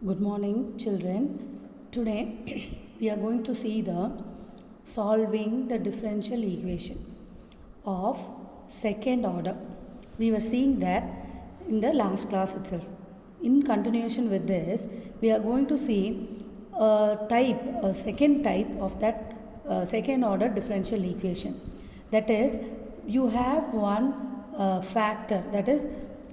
Good morning, children. Today we are going to see the solving the differential equation of second order. We were seeing that in the last class itself. In continuation with this, we are going to see a second type of that second order differential equation. That is, you have one factor, that is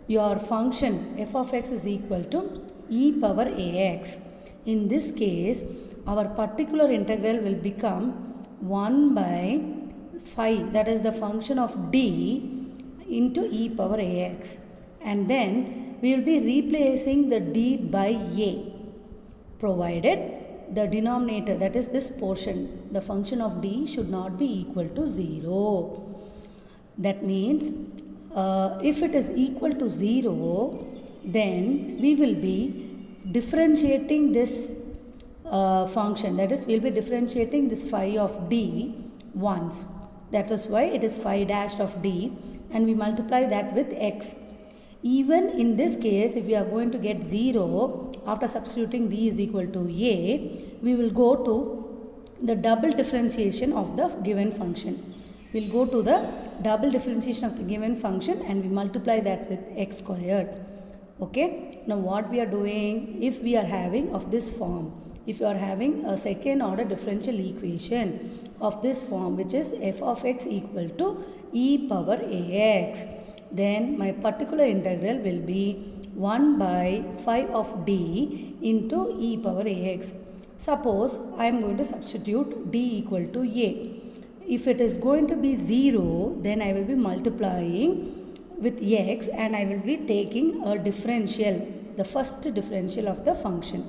your function f of x is equal to e power ax. In this case, our particular integral will become 1 by phi, that is the function of d into e power ax. And then we will be replacing the d by a, provided the denominator, that is this portion, the function of d should not be equal to 0. That means if it is equal to 0, then we will be differentiating this function, that is we will be differentiating this phi of d once. That is why it is phi dash of d, and we multiply that with x. Even in this case, if we are going to get 0 after substituting d is equal to a, we will go to the double differentiation of the given function. We will go to the double differentiation of the given function and we multiply that with x squared. Okay. Now what we are doing, if we are having of this form, if you are having a second order differential equation of this form, which is f of x equal to e power ax, then my particular integral will be 1 by phi of d into e power ax. Suppose I am going to substitute d equal to a. If it is going to be 0, then I will be multiplying with x and I will be taking a differential, the first differential of the function.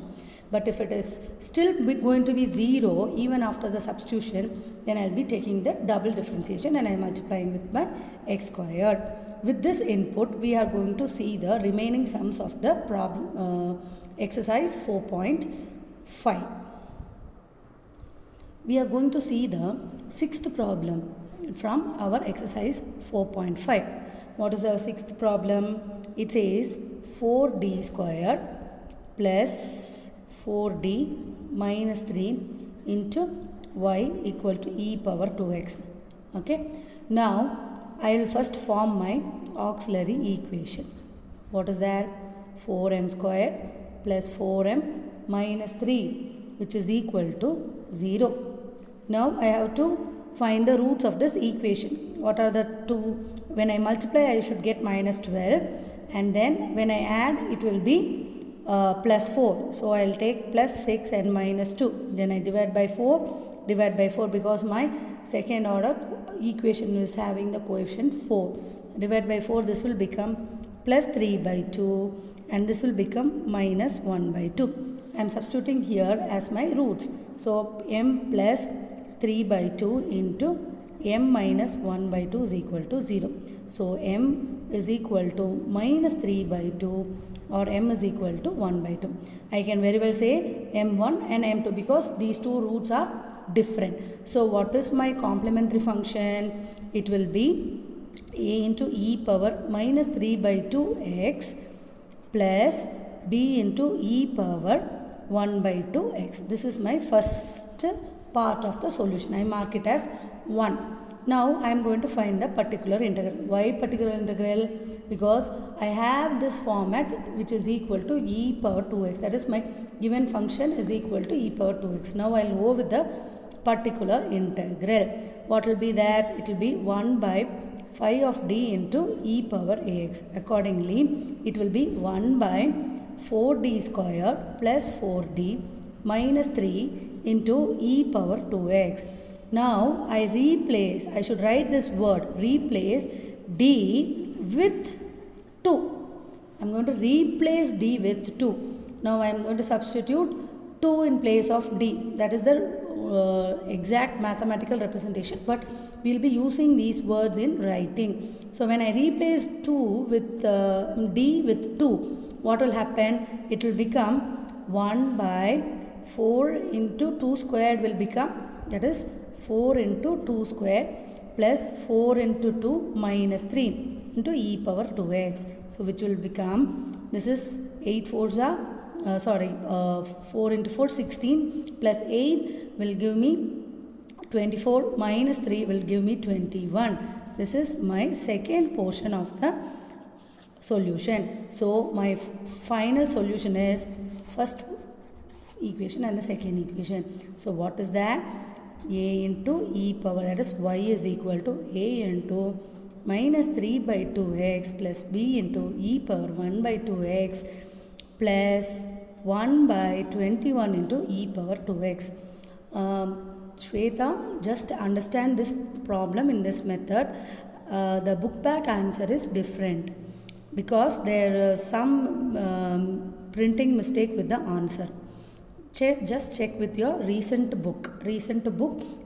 But if it is still going to be 0 even after the substitution, then I will be taking the double differentiation and I am multiplying with my x squared. With this input, we are going to see the remaining sums of the problem, exercise 4.5. We are going to see the sixth problem from our exercise 4.5. What is our sixth problem? It says 4d squared plus 4d minus 3 into y equal to e power 2x. Okay. Now, I will first form my auxiliary equation. What is that? 4m squared plus 4m minus 3, which is equal to 0. Now I have to find the roots of this equation. What are the two? When I multiply, I should get minus 12, and then when I add, it will be plus 4. So I will take plus 6 and minus 2. Then I divide by 4 because my second order equation is having the coefficient 4. Divide by 4, this will become plus 3 by 2 and this will become minus 1 by 2. I am substituting here as my roots. So m plus 3 by 2 into m minus 1 by 2 is equal to 0. So m is equal to minus 3 by 2 or m is equal to 1 by 2. I can very well say m1 and m2 because these two roots are different. So what is my complementary function? It will be a into e power minus 3 by 2x plus b into e power 1 by 2x. This is my first part of the solution. I mark it as 1. Now I am going to find the particular integral. Why particular integral? Because I have this format which is equal to e power 2x. That is, my given function is equal to e power 2x. Now I will go with the particular integral. What will be that? It will be 1 by phi of d into e power ax. Accordingly, it will be 1 by 4d squared plus 4d minus 3 into e power 2x. Now I should write this word, replace d with 2. I am going to replace d with 2. Now I am going to substitute 2 in place of d. That is the exact mathematical representation, but we will be using these words in writing. So when I replace 2 with d with 2, what will happen? It will become 1 by 4 into 2 squared will become, that is 4 into 2 squared plus 4 into 2 minus 3 into e power 2x. So which will become, this is 8 4s are 4 into 4 16 plus 8 will give me 24 minus 3 will give me 21. This is my second portion of the solution. So my final solution is first equation and the second equation. So what is that? A into e power, that is y is equal to a into minus 3 by 2x plus b into e power 1 by 2x plus 1 by 21 into e power 2x. Shweta, just understand this problem in this method. The book back answer is different because there is some printing mistake with the answer. Just check with your recent book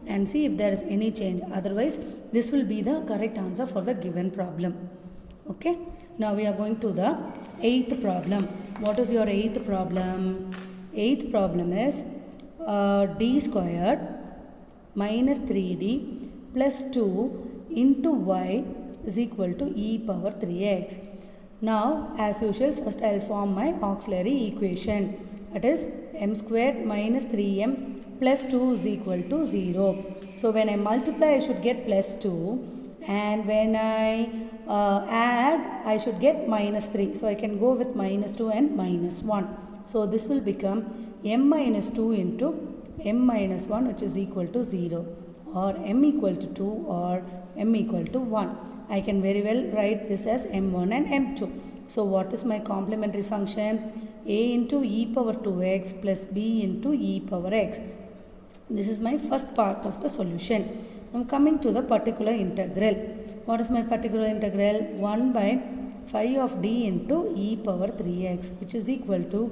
and see if there is any change. Otherwise, this will be the correct answer for the given problem. Okay. Now we are going to the 8th problem. What is your 8th problem? 8th problem is d squared minus 3d plus 2 into y is equal to e power 3x. Now, as usual, first I will form my auxiliary equation. That is m squared minus 3m plus 2 is equal to 0. So, when I multiply, I should get plus 2. And when I add, I should get minus 3. So, I can go with minus 2 and minus 1. So, this will become m minus 2 into m minus 1, which is equal to 0, or m equal to 2 or m equal to 1. I can very well write this as m1 and m2. So what is my complementary function? A into e power 2x plus b into e power x. This is my first part of the solution. Now coming to the particular integral. What is my particular integral? 1 by 5 of d into e power 3x, which is equal to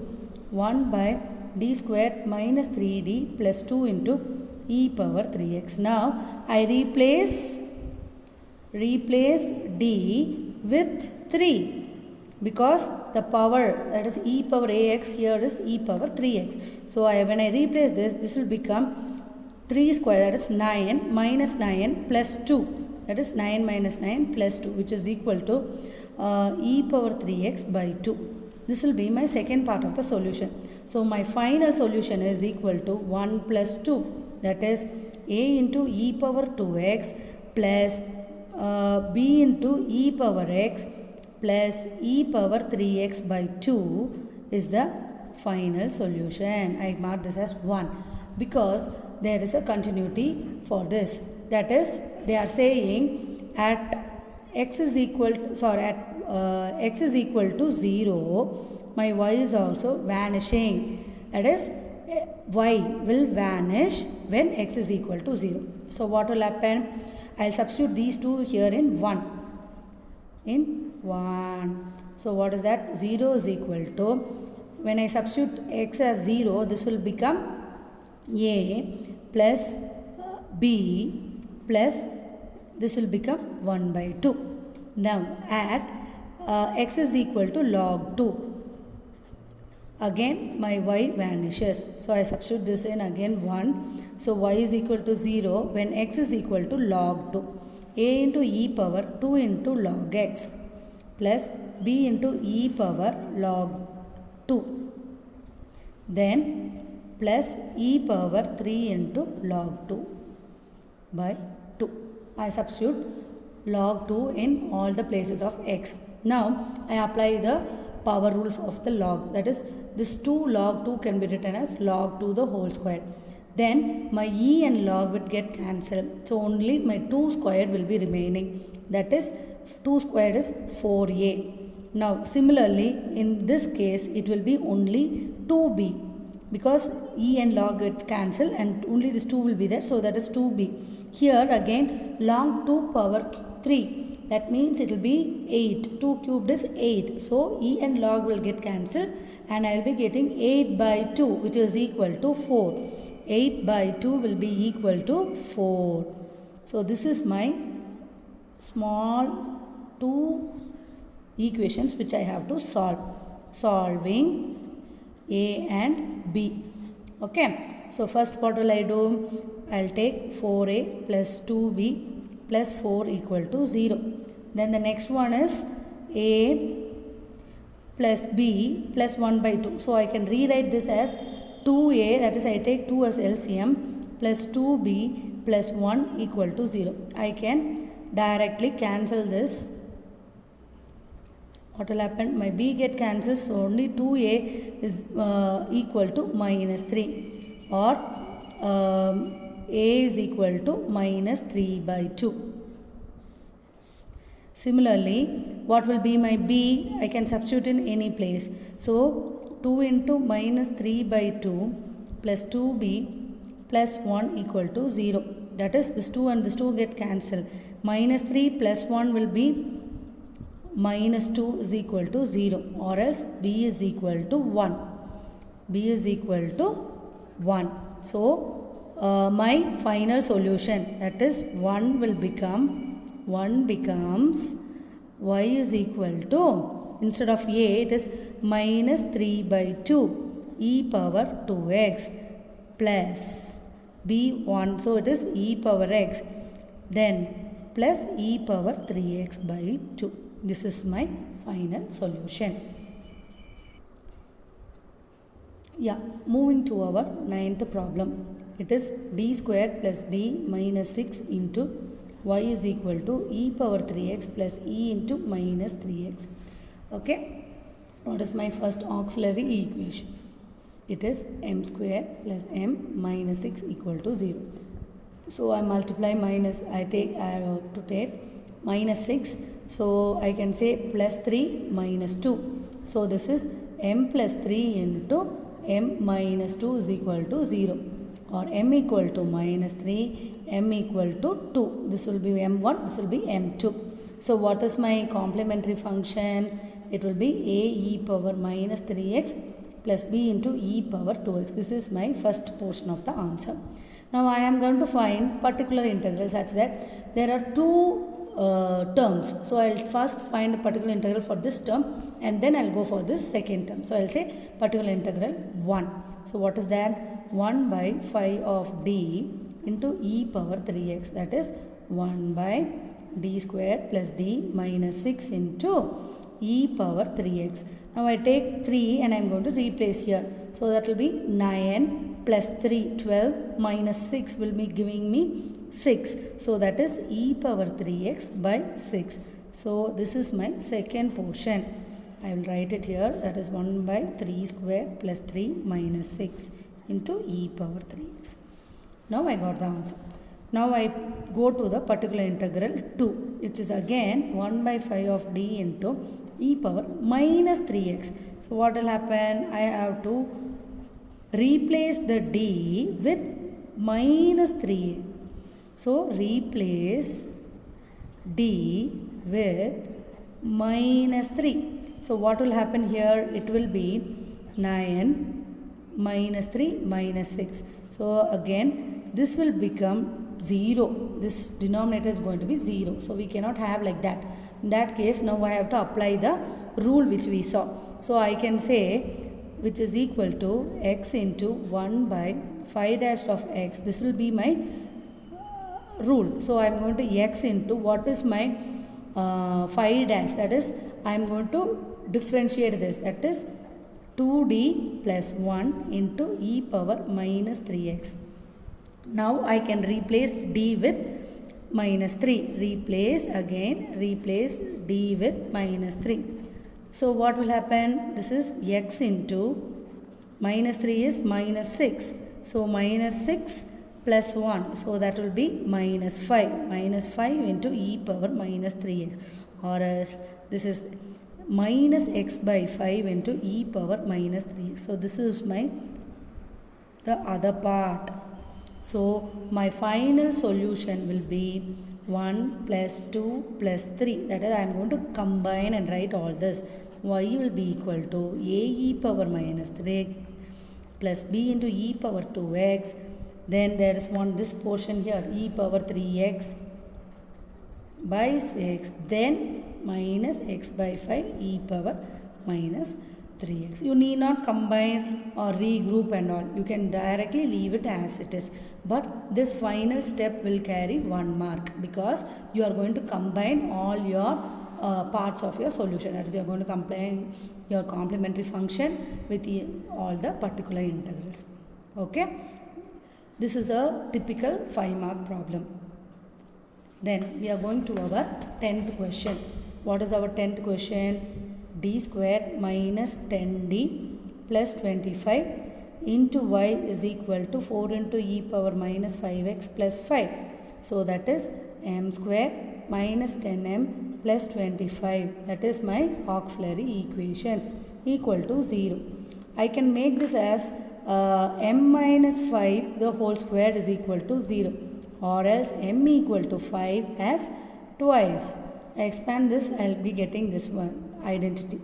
1 by d squared minus 3d plus 2 into e power 3x. Now I replace d with 3 because the power, that is e power ax, here is e power 3x. So when I replace this will become 3 square, that is 9 minus 9 plus 2, that is 9 minus 9 plus 2, which is equal to e power 3x by 2. This will be my second part of the solution. So my final solution is equal to 1 plus 2, that is a into e power 2x plus b into e power x plus e power 3x by 2 is the final solution. I mark this as 1 because there is a continuity for this. That is, they are saying at x is equal to 0, my y is also vanishing. That is, y will vanish when x is equal to 0. So what will happen? I will substitute these two here in 1. So what is that? 0 is equal to, when I substitute x as 0, this will become a plus b plus, this will become 1 by 2. Now at x is equal to log 2. Again my y vanishes. So I substitute this in again 1. So y is equal to 0 when x is equal to log 2. A into e power 2 into log x plus b into e power log 2. Then plus e power 3 into log 2 by 2. I substitute log 2 in all the places of x. Now I apply the power rule of the log. That is, this 2 log 2 can be written as log 2 the whole square. Then my e and log would get cancelled. So only my 2 squared will be remaining. That is, 2 squared is 4a. Now similarly, in this case, it will be only 2b because e and log get cancelled and only this 2 will be there. So that is 2b. Here again, log 2 power 3. That means it will be 8. 2 cubed is 8. So e and log will get cancelled and I will be getting 8 by 2, which is equal to 4. 8 by 2 will be equal to 4. So this is my small 2 equations which I have to solve. Solving a and b. Okay. So first what will I do? I will take 4a plus 2b plus 4 equal to 0. Then the next one is a plus b plus 1 by 2. So I can rewrite this as 2a, that is I take 2 as LCM, plus 2b plus 1 equal to 0. I can directly cancel this. What will happen? My b get cancelled, so only 2a is equal to minus 3, or a is equal to minus 3 by 2. Similarly, what will be my b? I can substitute in any place. So 2 into minus 3 by 2 plus 2b plus 1 equal to 0. That is, this 2 and this 2 get cancelled. Minus 3 plus 1 will be minus 2 is equal to 0, or else b is equal to 1. b is equal to 1. So my final solution, that is 1 becomes y is equal to, instead of a it is minus 3 by 2 e power 2x plus b1, so it is e power x, then plus e power 3x by 2. This is my final solution. Yeah, moving to our 9th problem. It is d squared plus d minus 6 into y is equal to e power 3x plus e into minus 3x. Okay, what is my first auxiliary equation? It is m squared plus m minus 6 equal to 0. So I multiply minus, I have to take minus 6. So I can say plus 3 minus 2. So this is m plus 3 into m minus 2 is equal to 0, or m equal to minus 3, m equal to 2. This will be m1, this will be m2. So what is my complementary function? It will be a e power minus 3x plus b into e power 2x. This is my first portion of the answer. Now I am going to find particular integral such that there are two terms. So I will first find the particular integral for this term, and then I will go for this second term. So I will say particular integral 1. So what is that? 1 by 5 of d into e power 3x, that is 1 by d squared plus d minus 6 into e power 3x. Now I take 3 and I am going to replace here. So that will be 9 plus 3, 12 minus 6 will be giving me 6. So that is e power 3x by 6. So this is my second portion. I will write it here. That is 1 by 3 square plus 3 minus 6 into e power 3x. Now I got the answer. Now I go to the particular integral 2, which is again 1 by 5 of d into e power minus 3x. So what will happen? I have to replace the d with minus 3a. So replace d with minus 3. So what will happen here? It will be 9 minus 3 minus 6. So again this will become 0. This denominator is going to be 0. So we cannot have like that. In that case, now I have to apply the rule which we saw. So I can say, which is equal to x into 1 by 5 dash of x. This will be my rule. So I am going to x into what is my 5 dash. That is, I am going to differentiate this. That is 2d plus 1 into e power minus 3x. Now I can replace d with minus 3. Replace d with minus 3. So what will happen? This is x into minus 3 is minus 6. So minus 6 plus 1. So that will be minus 5. Minus 5 into e power minus 3x. Or else this is minus x by 5 into e power minus 3x. So this is the other part. So my final solution will be 1 plus 2 plus 3. That is, I am going to combine and write all this. Y will be equal to a e power minus 3 plus b into e power 2x. Then there is this portion here, e power 3x by 6. Then minus x by 5 e power minus 3x. You need not combine or regroup and all. You can directly leave it as it is. But this final step will carry 1 mark because you are going to combine all your parts of your solution. That is, you are going to combine your complementary function with all the particular integrals. Okay, this is a typical 5-mark problem. Then we are going to our 10th question. What is our 10th question? D squared minus 10d plus 25 into y is equal to 4 into e power minus 5x plus 5. So that is m squared minus 10m plus 25. That is my auxiliary equation equal to 0. I can make this as m minus 5 the whole squared is equal to 0, or else m equal to 5 as twice. I expand this, I will be getting this one identity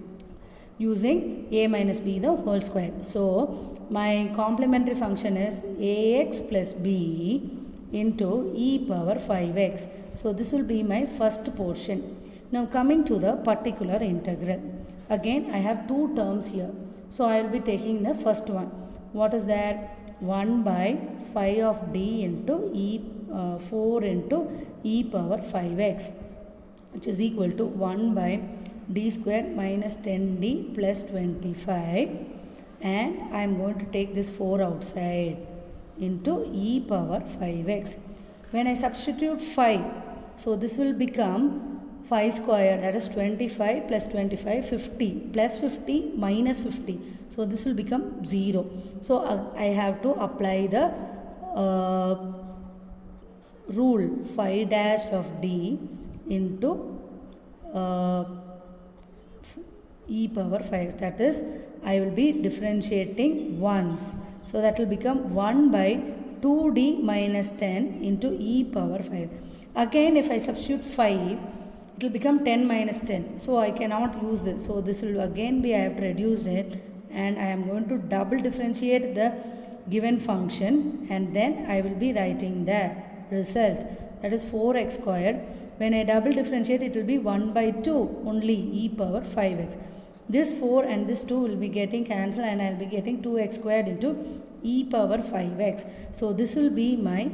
using a minus b the whole square. So my complementary function is ax plus b into e power 5x. So this will be my first portion. Now coming to the particular integral. Again I have two terms here. So I will be taking the first one. What is that? 1 by 5 of d into 4 into e power 5x, which is equal to 1 by d squared minus 10d plus 25, and I am going to take this 4 outside into e power 5x. When I substitute 5, so this will become 5 square, that is 25 plus 25, 50 plus 50 minus 50. So this will become 0. So I have to apply the rule 5 dash of d into e power 5. That is, I will be differentiating once. So that will become 1 by 2d minus 10 into e power 5. Again if I substitute 5, it will become 10 minus 10. So I cannot use this. So this will again be, I have to reduce it, and I am going to double differentiate the given function, and then I will be writing the result. That is 4x squared. When I double differentiate, it will be 1 by 2 only e power 5x. This 4 and this 2 will be getting cancelled, and I will be getting 2x squared into e power 5x. So this will be my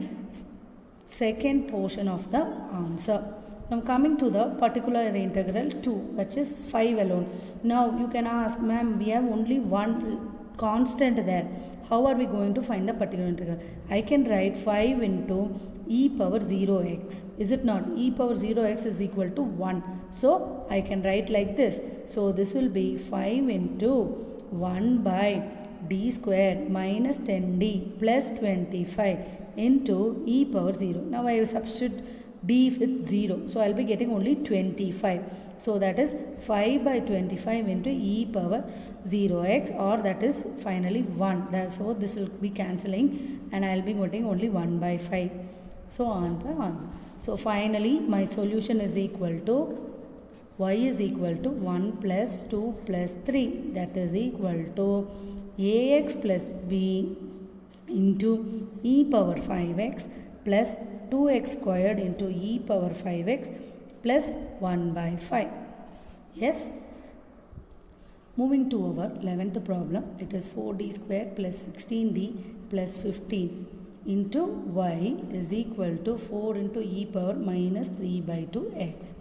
second portion of the answer. Now coming to the particular integral 2, which is 5 alone. Now you can ask, ma'am, we have only one constant there. How are we going to find the particular integral? I can write 5 into e power 0x. Is it not? E power 0x is equal to 1. So I can write like this. So this will be 5 into 1 by d squared minus 10d plus 25 into e power 0. Now I will substitute d with 0. So I will be getting only 25. So that is 5 by 25 into e power 0x, or that is finally 1. So this will be cancelling, and I will be getting only 1 by 5. So on the answer. So finally my solution is equal to y is equal to 1 plus 2 plus 3. That is equal to ax plus b into e power 5x plus 2x squared into e power 5x plus 1 by 5. Yes. Moving to our 11th problem, it is 4d squared plus 16d plus 15 into y is equal to 4 into e power minus 3 by 2x.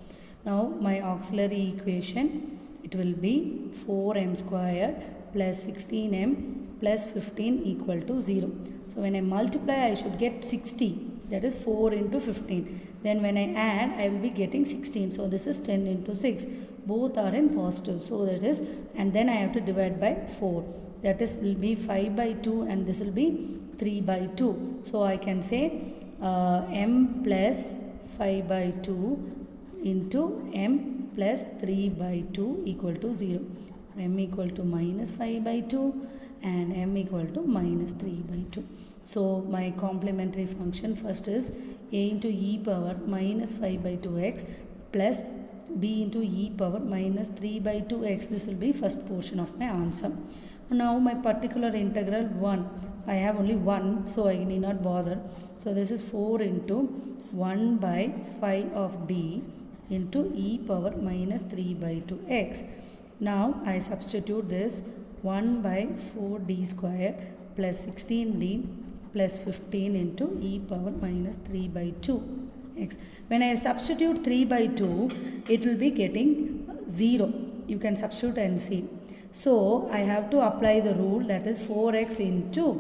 Now my auxiliary equation, it will be 4m squared plus 16m plus 15 equal to 0. So when I multiply, I should get 60. That is 4 into 15. Then when I add, I will be getting 16. So this is 10 into 6. Both are in positive. So that is, and then I have to divide by 4. That is, will be 5 by 2, and this will be 3 by 2. So I can say m plus 5 by 2 into m plus 3 by 2 equal to 0. M equal to minus 5 by 2 and m equal to minus 3 by 2. So my complementary function first is a into e power minus 5 by 2x plus b into e power minus 3 by 2x. This will be first portion of my answer. Now my particular integral 1. I have only 1, so I need not bother. So this is 4 into 1 by 5 of d into e power minus 3 by 2x. Now I substitute this 1 by 4d square plus 16d plus 15 into e power minus 3 by 2 x. When I substitute 3 by 2, it will be getting 0. You can substitute and see. So I have to apply the rule, that is 4x into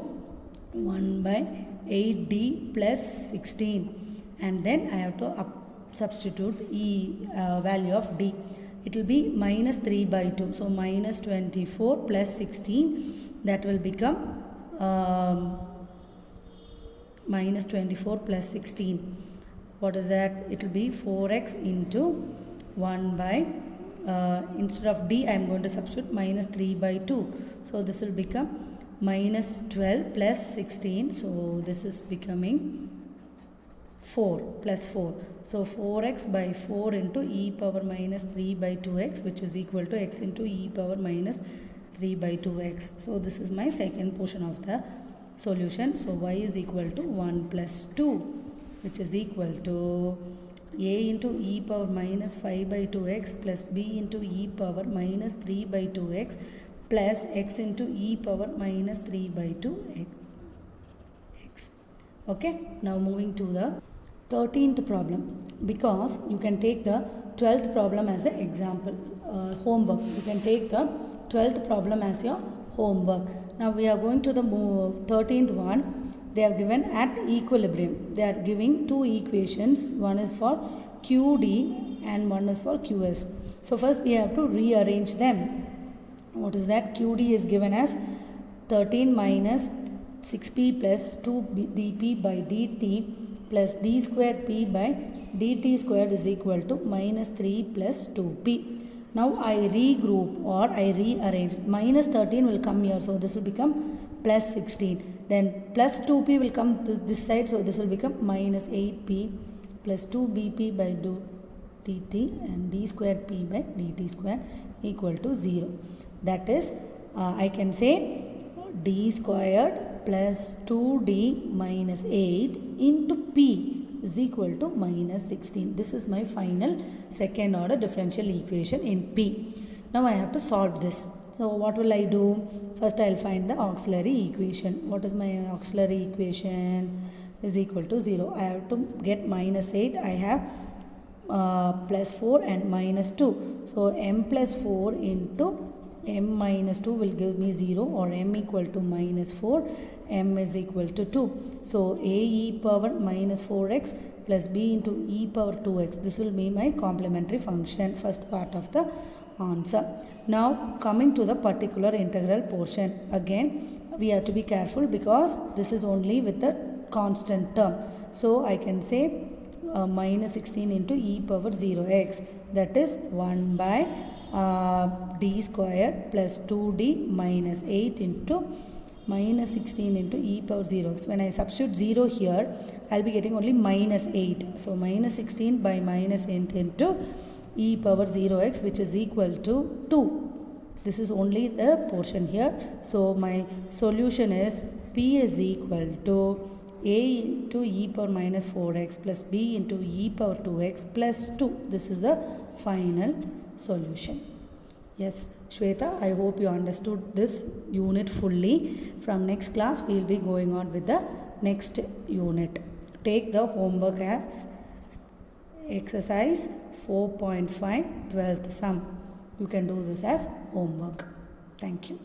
1 by 8d plus 16, and then I have to substitute value of d. It will be minus 3 by 2. So minus 24 plus 16, that will become minus 24 plus 16. What is that? It will be 4x into 1 by instead of d I am going to substitute minus 3 by 2. So this will become minus 12 plus 16. So this is becoming 4 plus 4. So 4x by 4 into e power minus 3 by 2x, which is equal to x into e power minus 3 by 2x. So this is my second portion of the solution. So y is equal to 1 plus 2, which is equal to a into e power minus 5 by 2x plus b into e power minus 3 by 2x plus x into e power minus 3 by 2x. Okay, now moving to the 13th problem, because you can take the 12th problem as an example, homework. You can take the 12th problem as your homework. Now we are going to the 13th one. They are given at equilibrium. They are giving two equations. One is for QD and one is for QS. So first we have to rearrange them. What is that? QD is given as 13 minus 6p plus 2 dp by dt plus d squared p by dt squared is equal to minus 3 plus 2p. Now I regroup or I rearrange. Minus 13 will come here. So this will become plus 16. Then plus 2p will come to this side, so this will become minus 8p plus 2bp by dt and d squared p by dt squared equal to 0. That is, I can say d squared plus 2d minus 8 into p is equal to minus 16. This is my final second order differential equation in p. Now I have to solve this. So what will I do? First I will find the auxiliary equation. What is my auxiliary equation? Is equal to 0. I have to get minus 8. I have plus 4 and minus 2. So m plus 4 into m minus 2 will give me 0, or m equal to minus 4. M is equal to 2. So a e power minus 4x plus b into e power 2x. This will be my complementary function, first part of the answer. Now coming to the particular integral portion, again we have to be careful because this is only with the constant term. So I can say minus 16 into e power 0x, that is 1 by d squared plus 2d minus 8 into minus 16 into e power 0x. When I substitute 0 here, I will be getting only minus 8. So minus 16 by minus 8 into e power 0x, which is equal to 2. This is only the portion here. So my solution is p is equal to a into e power minus 4x plus b into e power 2x plus 2. This is the final solution. Yes, Shweta, I hope you understood this unit fully. From next class, we will be going on with the next unit. Take the homework as exercise 4.5 12th sum. You can do this as homework. Thank you.